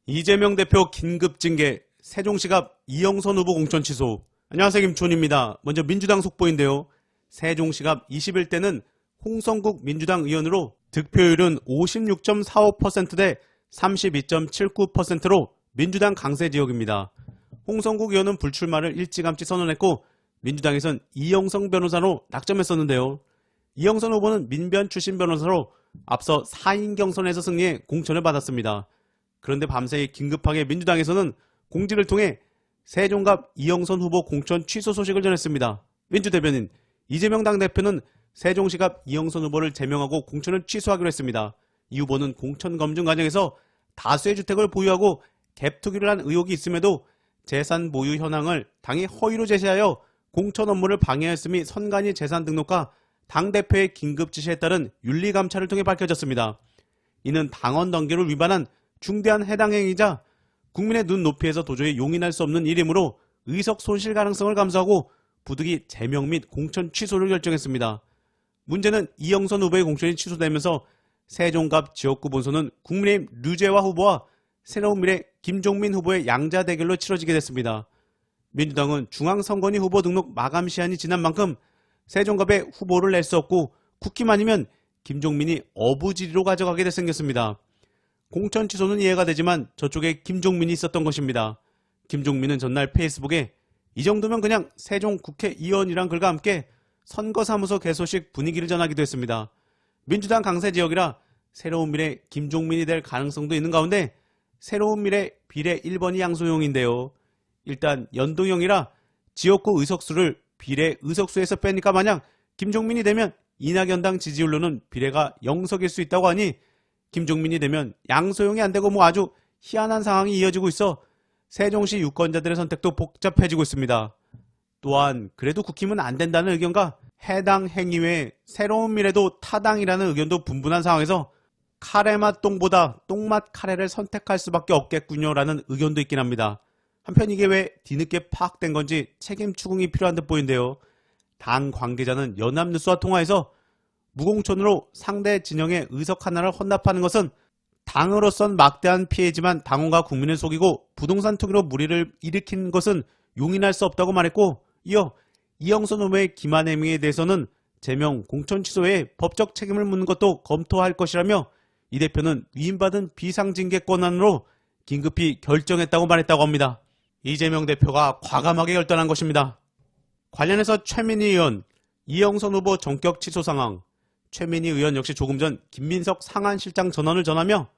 이재명 대표 긴급 징계, 세종시갑 이영선 후보 공천 취소. 안녕하세요, 김초원입니다. 먼저 민주당 속보인데요. 세종시갑 21대는 홍성국 민주당 의원으로 득표율은 56.45% 대 32.79%로 민주당 강세 지역입니다. 홍성국 의원은 불출마를 일찌감치 선언했고 민주당에선 이영선 변호사로 낙점했었는데요. 이영선 후보는 민변 출신 변호사로 앞서 4인 경선에서 승리해 공천을 받았습니다. 그런데 밤새 긴급하게 민주당에서는 공지를 통해 세종갑 이영선 후보 공천 취소 소식을 전했습니다. 민주대변인 이재명 당대표는 세종시갑 이영선 후보를 제명하고 공천을 취소하기로 했습니다. 이 후보는 공천 검증 과정에서 다수의 주택을 보유하고 갭 투기를 한 의혹이 있음에도 재산 보유 현황을 당이 허위로 제시하여 공천 업무를 방해했음이 선관위 재산 등록과 당대표의 긴급 지시에 따른 윤리감찰을 통해 밝혀졌습니다. 이는 당원 덩계를 위반한 중대한 해당 행위이자 국민의 눈높이에서 도저히 용인할 수 없는 일이므로 의석 손실 가능성을 감수하고 부득이 제명 및 공천 취소를 결정했습니다. 문제는 이영선 후보의 공천이 취소되면서 세종갑 지역구 본선은 국민의힘 류재화 후보와 새로운미래 김종민 후보의 양자 대결로 치러지게 됐습니다. 민주당은 중앙선관위 후보 등록 마감 시한이 지난 만큼 세종갑에 후보를 낼 수 없고 국힘 아니면 김종민이 어부지리로 가져가게 돼 생겼습니다. 공천 취소는 이해가 되지만 저쪽에 김종민이 있었던 것입니다. 김종민은 전날 페이스북에 이 정도면 그냥 세종 국회의원이란 글과 함께 선거사무소 개소식 분위기를 전하기도 했습니다. 민주당 강세 지역이라 새로운미래 김종민이 될 가능성도 있는 가운데 새로운미래 비례 1번이 양소용인데요. 일단 연동형이라 지역구 의석수를 비례 의석수에서 빼니까 만약 김종민이 되면 이낙연당 지지율로는 비례가 0석일 수 있다고 하니 김종민이 되면 양소용이 안되고 아주 희한한 상황이 이어지고 있어 세종시 유권자들의 선택도 복잡해지고 있습니다. 또한 그래도 국힘은 안된다는 의견과 해당 행위 외에 새로운미래도 타당이라는 의견도 분분한 상황에서 카레맛 똥보다 똥맛 카레를 선택할 수밖에 없겠군요 라는 의견도 있긴 합니다. 한편 이게 왜 뒤늦게 파악된 건지 책임 추궁이 필요한 듯 보이는데요. 당 관계자는 연합뉴스와 통화에서 무공천으로 상대 진영의 의석 하나를 헌납하는 것은 당으로선 막대한 피해지만 당원과 국민을 속이고 부동산 투기로 무리를 일으킨 것은 용인할 수 없다고 말했고, 이어 이영선 후보의 기만 행위에 대해서는 제명 공천 취소에 법적 책임을 묻는 것도 검토할 것이라며 이 대표는 위임받은 비상징계 권한으로 긴급히 결정했다고 말했다고 합니다. 이재명 대표가 과감하게 결단한 것입니다. 관련해서 최민희 의원, 이영선 후보 전격 취소 상황, 최민희 의원 역시 조금 전 김민석 상한실장 전원을 전하며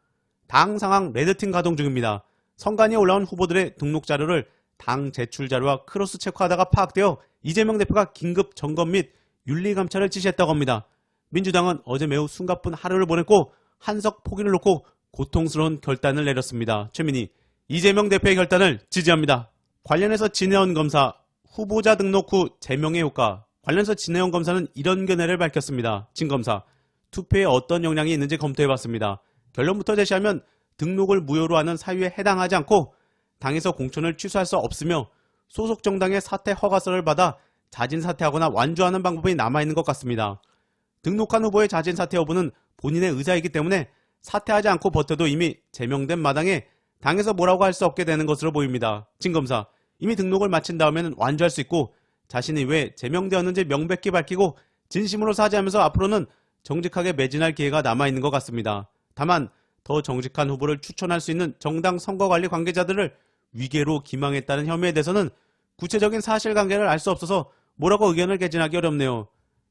당 상황 레드팀 가동 중입니다. 선관위에 올라온 후보들의 등록 자료를 당 제출 자료와 크로스 체크하다가 파악되어 이재명 대표가 긴급 점검 및 윤리감찰을 지시했다고 합니다. 민주당은 어제 매우 숨가쁜 하루를 보냈고 한석 포기를 놓고 고통스러운 결단을 내렸습니다. 최민희, 이재명 대표의 결단을 지지합니다. 관련해서 진혜원 검사, 후보자 등록 후 제명의 효과. 관련해서 진혜원 검사는 이런 견해를 밝혔습니다. 진 검사, 투표에 어떤 영향이 있는지 검토해봤습니다. 결론부터 제시하면 등록을 무효로 하는 사유에 해당하지 않고 당에서 공천을 취소할 수 없으며 소속 정당의 사퇴 허가서를 받아 자진 사퇴하거나 완주하는 방법이 남아있는 것 같습니다. 등록한 후보의 자진 사퇴 여부는 본인의 의사이기 때문에 사퇴하지 않고 버텨도 이미 제명된 마당에 당에서 뭐라고 할 수 없게 되는 것으로 보입니다. 진 검사, 이미 등록을 마친 다음에는 완주할 수 있고 자신이 왜 제명되었는지 명백히 밝히고 진심으로 사죄하면서 앞으로는 정직하게 매진할 기회가 남아있는 것 같습니다. 다만 더 정직한 후보를 추천할 수 있는 정당 선거관리 관계자들을 위계로 기망했다는 혐의에 대해서는 구체적인 사실관계를 알 수 없어서 뭐라고 의견을 개진하기 어렵네요.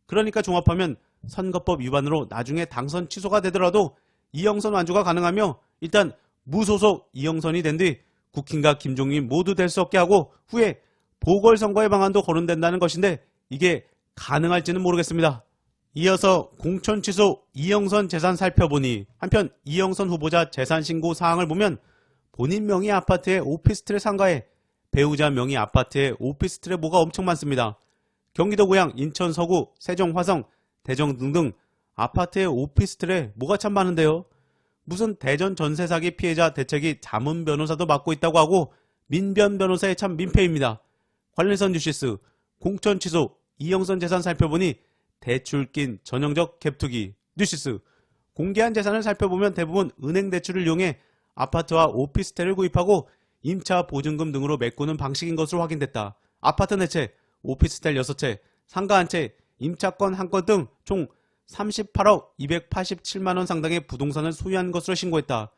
그러니까 종합하면 선거법 위반으로 나중에 당선 취소가 되더라도 이영선 완주가 가능하며 일단 무소속 이영선이 된 뒤 국힘과 김종민 모두 될 수 없게 하고 후에 보궐선거의 방안도 거론된다는 것인데 이게 가능할지는 모르겠습니다. 이어서 공천 취소 이영선 재산 살펴보니, 한편 이영선 후보자 재산 신고 사항을 보면 본인 명의 아파트에 오피스텔을 상가해 배우자 명의 아파트에 오피스텔에 뭐가 엄청 많습니다. 경기도 고양, 인천 서구, 세종 화성, 대전 등등 아파트에 오피스텔에 뭐가 참 많은데요. 무슨 대전 전세 사기 피해자 대책위 자문 변호사도 맡고 있다고 하고 민변 변호사의 참 민폐입니다. 관련해서 뉴시스, 공천 취소 이영선 재산 살펴보니 대출 낀 전형적 갭투기. 뉴시스, 공개한 재산을 살펴보면 대부분 은행 대출을 이용해 아파트와 오피스텔을 구입하고 임차 보증금 등으로 메꾸는 방식인 것으로 확인됐다. 아파트 4채, 오피스텔 6채, 상가 1채, 임차권 1건 등 총 38억 287만원 상당의 부동산을 소유한 것으로 신고했다.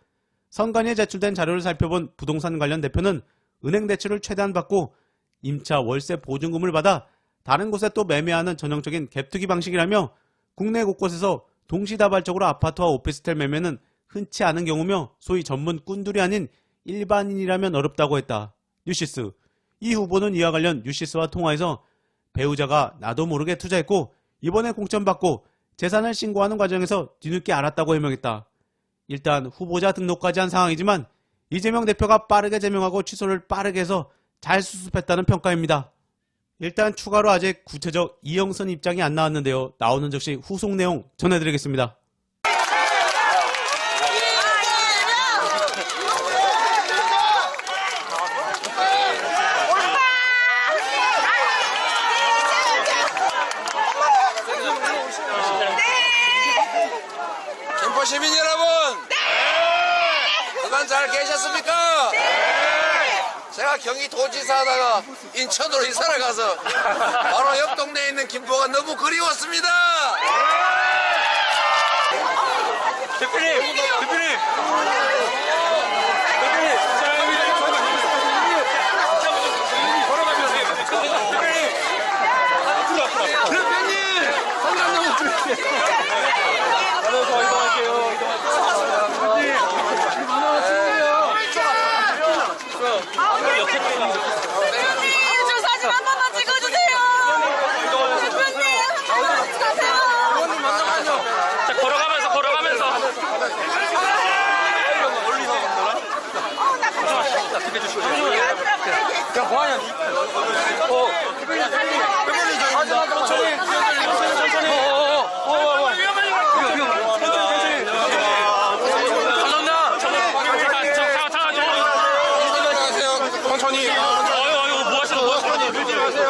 선관위에 제출된 자료를 살펴본 부동산 관련 대표는 은행 대출을 최대한 받고 임차 월세 보증금을 받아 다른 곳에 또 매매하는 전형적인 갭투기 방식이라며 국내 곳곳에서 동시다발적으로 아파트와 오피스텔 매매는 흔치 않은 경우며 소위 전문 꾼들이 아닌 일반인이라면 어렵다고 했다. 뉴시스. 이 후보는 이와 관련 뉴시스와 통화에서 배우자가 나도 모르게 투자했고 이번에 공천받고 재산을 신고하는 과정에서 뒤늦게 알았다고 해명했다. 일단 후보자 등록까지 한 상황이지만 이재명 대표가 빠르게 제명하고 취소를 빠르게 해서 잘 수습했다는 평가입니다. 일단 추가로 아직 구체적 이영선 입장이 안 나왔는데요. 나오는 즉시 후속 내용 전해드리겠습니다. 김포 시민 여러분, 그간 잘 계셨습니까? 제가 경기도지사 하다가 인천으로 이사를 가서 바로 옆 동네에 있는 김포가 너무 그리웠습니다. 대표님. 저 사진 한 번만 찍어주세요. 대표님 한 번만 찍으세요. 자, 걸어가면서. 야, 뭐하냐, 니? 천천히. 천천히. 아유, 뭐 하시는 거야? 밀지 마세요.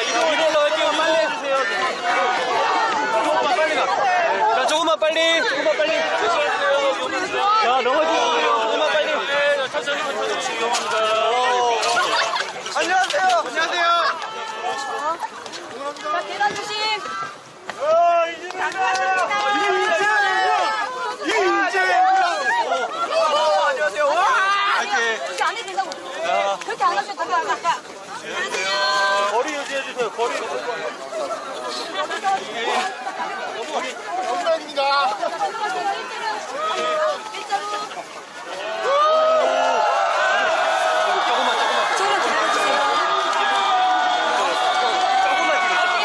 위로 올라갈게요. 빨리 해주세요. 조금만 빨리. 야, 넘어지세요. 조금만 빨리. 천천히. 위험합니다. 안녕하세요. 자, 계단 조심. 그렇게 안 해도 된다고. 그렇게 안 하셔도 된다고. 거리 유지해주세요. 거리.